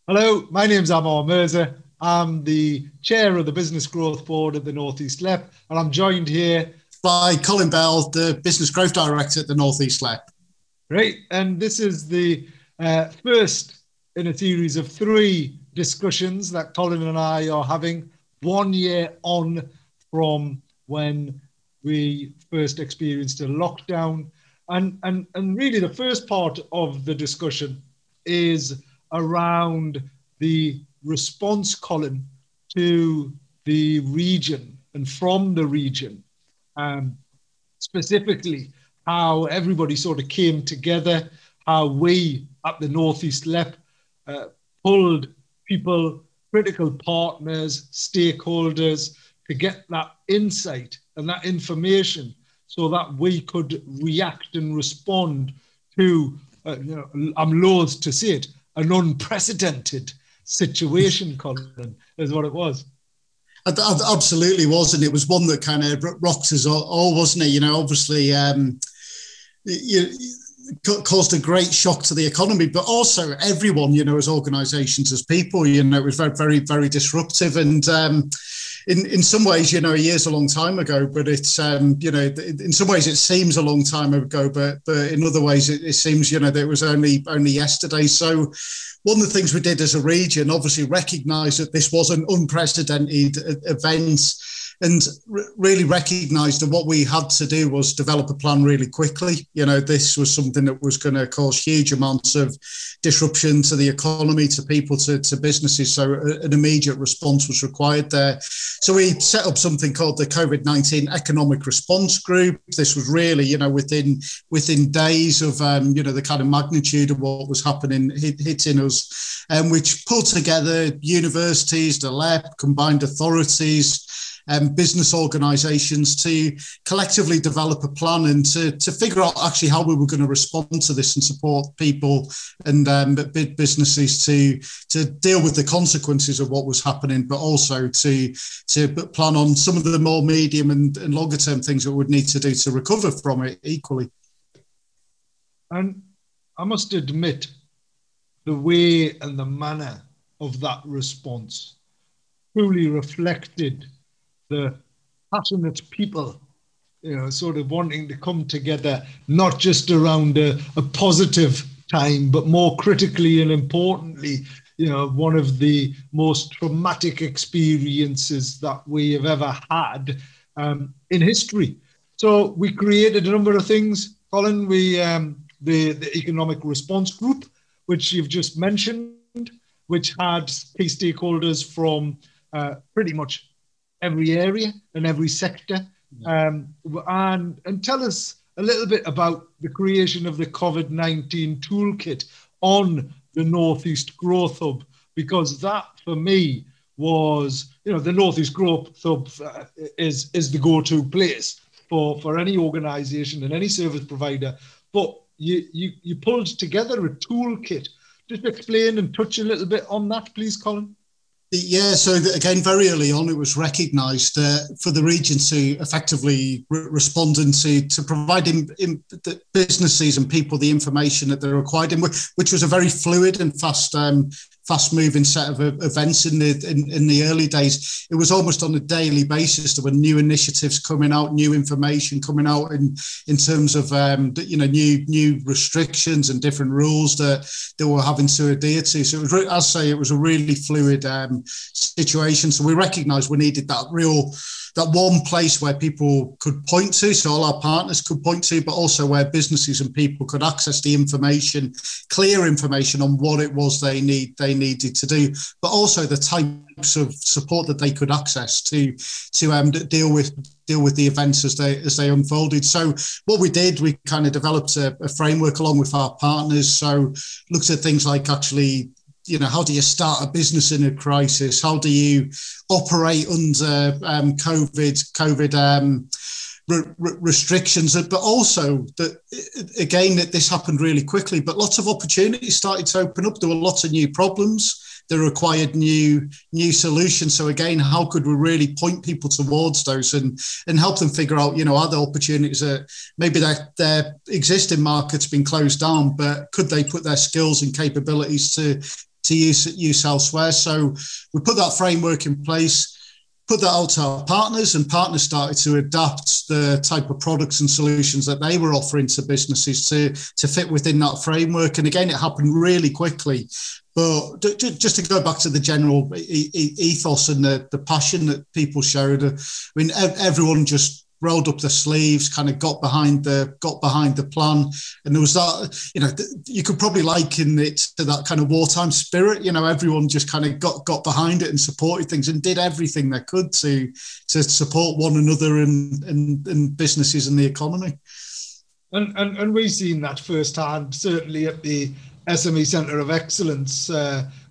Hello, my name's Ammar Mirza. I'm the chair of the Business Growth Board at the North East LEP, and I'm joined here by Colin, the Business Growth Director at the North East LEP. Right, and this is the first in a series of three discussions that Colin and I are having 1 year on from when we first experienced a lockdown. And really the first part of the discussion is around the response, Colin, to the region and from the region. Specifically, how everybody sort of came together, how we at the North East LEP pulled people, critical partners, stakeholders to get that insight and that information so that we could react and respond to, I'm loath to say it, an unprecedented situation, Colin, is what it was. It absolutely was, and it was one that kind of rocked us all, wasn't it? Obviously, it caused a great shock to the economy, but also everyone, as organisations, as people, it was very, very, very disruptive. And in some ways, a year's a long time ago, but it's, in some ways it seems a long time ago, but in other ways it seems, that it was only yesterday. So one of the things we did as a region, obviously recognise that this was an unprecedented event, and really recognised that what we had to do was develop a plan really quickly. This was something that was going to cause huge amounts of disruption to the economy, to people, to businesses. So an immediate response was required there. So we set up something called the COVID-19 Economic Response Group. This was really, within days of, the kind of magnitude of what was happening, hitting us, which pulled together universities, the LEP, combined authorities, business organisations to collectively develop a plan and to figure out actually how we were going to respond to this and support people and businesses to deal with the consequences of what was happening, but also to plan on some of the more medium and longer term things that we would need to do to recover from it equally. And I must admit, the way and the manner of that response truly reflected the passionate people, sort of wanting to come together, not just around a positive time, but more critically and importantly, one of the most traumatic experiences that we have ever had in history. So we created a number of things, Colin. We the Economic Response Group, which you've just mentioned, which had key stakeholders from pretty much every area and every sector. And tell us a little bit about the creation of the COVID-19 toolkit on the Northeast Growth Hub, because that for me was, the Northeast Growth Hub is the go-to place for any organisation and any service provider. But you pulled together a toolkit. Just explain and touch a little bit on that, please, Colin. Yeah, so again, very early on, it was recognised for the region to effectively respond and to provide the businesses and people the information that they required, which was a very fluid and fast-moving set of events in the early days. It was almost on a daily basis. There were new initiatives coming out, new information coming out in terms of new restrictions and different rules that they were having to adhere to. So it was, as I say, it was a really fluid situation. So we recognised we needed that one place where people could point to, so all our partners could point to, but also where businesses and people could access the information, clear information on what it was they needed to do, but also the types of support that they could access to deal with the events as they unfolded. So what we did, we kind of developed a framework along with our partners. So looked at things like actually, how do you start a business in a crisis? How do you operate under COVID restrictions? But also that, again, that this happened really quickly, but lots of opportunities started to open up. There were lots of new problems that required new solutions. So again, how could we really point people towards those and help them figure out, are there opportunities that maybe their existing market's been closed down, but could they put their skills and capabilities to use elsewhere. So we put that framework in place, put that out to our partners, and partners started to adapt the type of products and solutions that they were offering to businesses to fit within that framework. And again, it happened really quickly. But just to go back to the general ethos and the passion that people showed, I mean, everyone just rolled up their sleeves, kind of got behind the plan, and there was that. You could probably liken it to that kind of wartime spirit. Everyone just kind of got behind it and supported things and did everything they could to support one another and businesses and the economy. And we've seen that firsthand, certainly at the SME Centre of Excellence,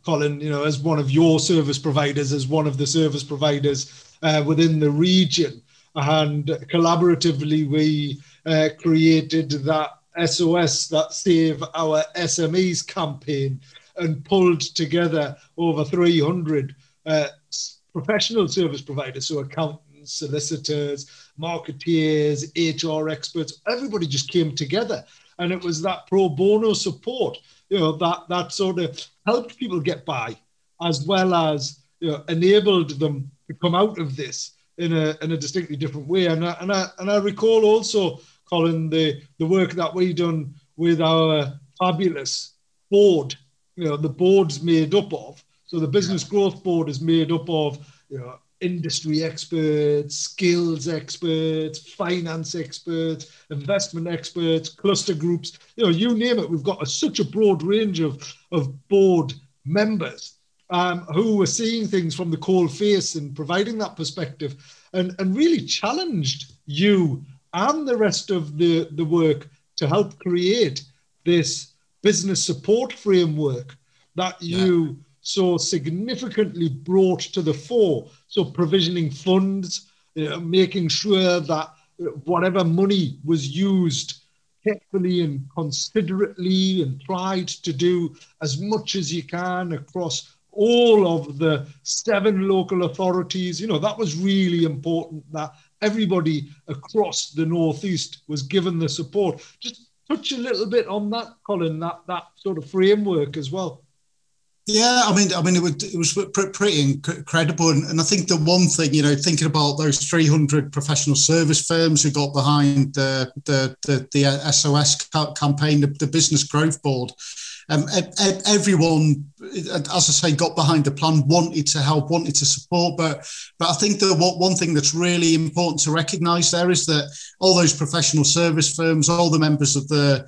Colin, as one of your service providers, as one of the service providers within the region. And collaboratively, we created that SOS, that Save Our SMEs campaign, and pulled together over 300 professional service providers, so accountants, solicitors, marketeers, HR experts. Everybody just came together. And it was that pro bono support, that sort of helped people get by, as well as enabled them to come out of this in a distinctly different way. And I recall also, Colin, the work that we done with our fabulous board. The board's made up of. So the Business Growth Board is made up of industry experts, skills experts, finance experts, investment experts, cluster groups. You name it. We've got such a broad range of board members who were seeing things from the coal face and providing that perspective, and really challenged you and the rest of the work to help create this business support framework that you so significantly brought to the fore. So provisioning funds, making sure that whatever money was used carefully and considerately, and tried to do as much as you can across all of the 7 local authorities. That was really important, that everybody across the North East was given the support. Just touch a little bit on that, Colin, that sort of framework as well. Yeah, I mean, it was pretty incredible, and I think the one thing, thinking about those 300 professional service firms who got behind the SOS campaign, the Business Growth Board, everyone, as I say, got behind the plan, wanted to help, wanted to support, but I think one thing that's really important to recognise there is that all those professional service firms, all the members of the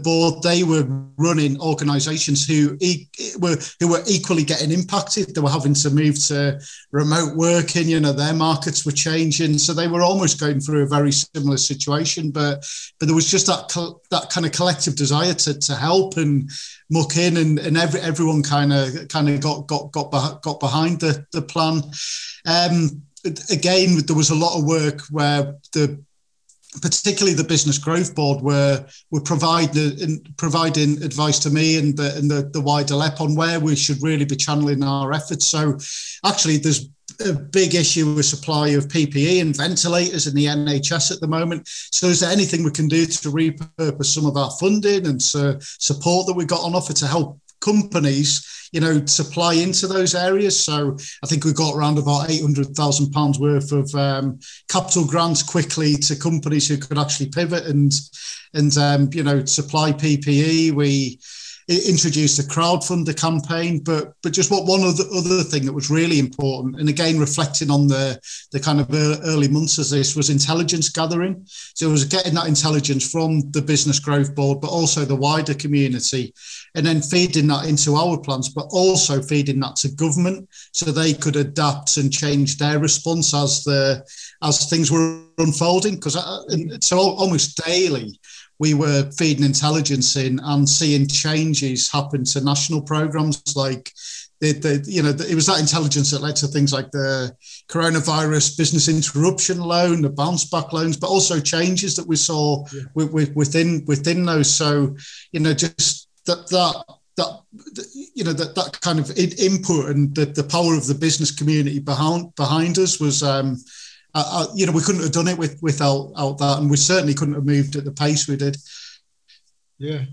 board, they were running organisations who were equally getting impacted. They were having to move to remote working. Their markets were changing, so they were almost going through a very similar situation. But there was just that kind of collective desire to help and muck in, and everyone kind of got behind the plan. Again, there was a lot of work where particularly the Business Growth Board were providing advice to me and the wider LEP on where we should really be channeling our efforts. So actually there's a big issue with supply of PPE and ventilators in the NHS at the moment. So is there anything we can do to repurpose some of our funding and support that we got on offer to help companies, supply into those areas? So I think we got around about £800,000 worth of capital grants quickly to companies who could actually pivot and supply PPE. We introduced a crowdfunder campaign, but just one other thing that was really important, and again reflecting on the kind of early months of this, was intelligence gathering. So it was getting that intelligence from the Business Growth Board, but also the wider community, and then feeding that into our plans, but also feeding that to government so they could adapt and change their response as things were unfolding. Because so almost daily we were feeding intelligence in and seeing changes happen to national programs. Like it was that intelligence that led to things like the coronavirus business interruption loan, the bounce back loans, but also changes that we saw within those. So just that kind of input and the power of the business community behind us was. We couldn't have done it without that, and we certainly couldn't have moved at the pace we did. Yeah,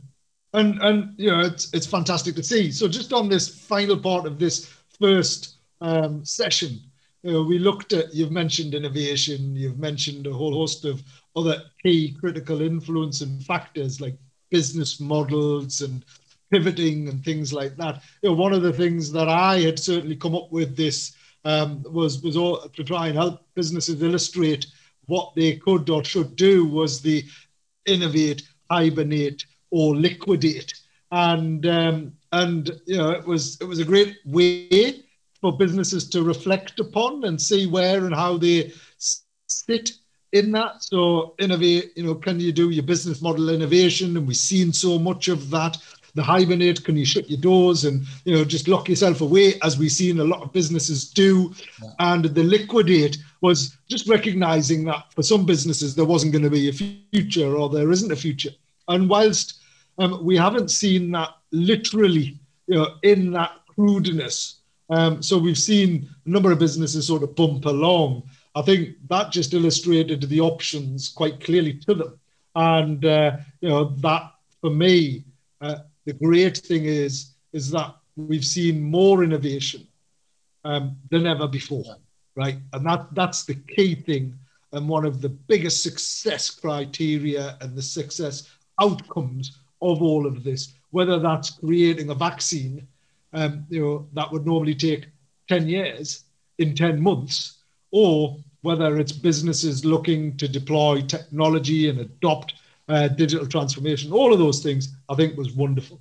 And it's fantastic to see. So just on this final part of this first session, we looked at, you've mentioned innovation, you've mentioned a whole host of other key critical influence and factors like business models and pivoting and things like that. One of the things that I had certainly come up with this was all to try and help businesses illustrate what they could or should do was the innovate, hibernate, or liquidate. And it was a great way for businesses to reflect upon and see where and how they sit in that. So innovate, can you do your business model innovation? And we've seen so much of that. The hibernate, can you shut your doors and just lock yourself away, as we've seen a lot of businesses do. Yeah. And the liquidate was just recognizing that for some businesses there wasn't going to be a future, or there isn't a future. And whilst we haven't seen that literally in that crudeness, so we've seen a number of businesses sort of bump along. I think that just illustrated the options quite clearly to them. And that for me, the great thing is that we've seen more innovation than ever before, right? And that's the key thing, and one of the biggest success criteria and the success outcomes of all of this. Whether that's creating a vaccine, that would normally take 10 years in 10 months, or whether it's businesses looking to deploy technology and adopt digital transformation, all of those things, I think was wonderful.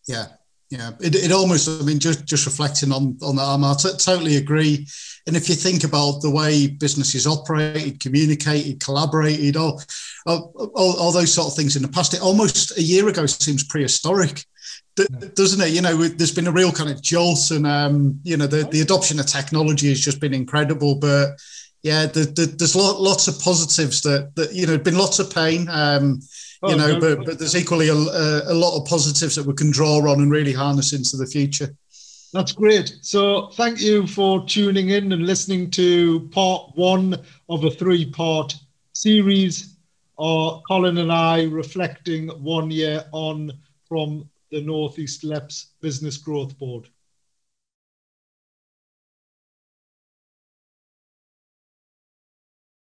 Yeah. It almost, I mean, just reflecting on that, Ammar, totally agree. And if you think about the way businesses operated, communicated, collaborated, all those sort of things in the past, it almost a year ago seems prehistoric, doesn't it? There's been a real kind of jolt, and the adoption of technology has just been incredible. But yeah, there's lots of positives that been lots of pain. But there's equally a lot of positives that we can draw on and really harness into the future. That's great. So thank you for tuning in and listening to part one of a 3-part series. Colin and I reflecting 1 year on from the North East LEP's Business Growth Board.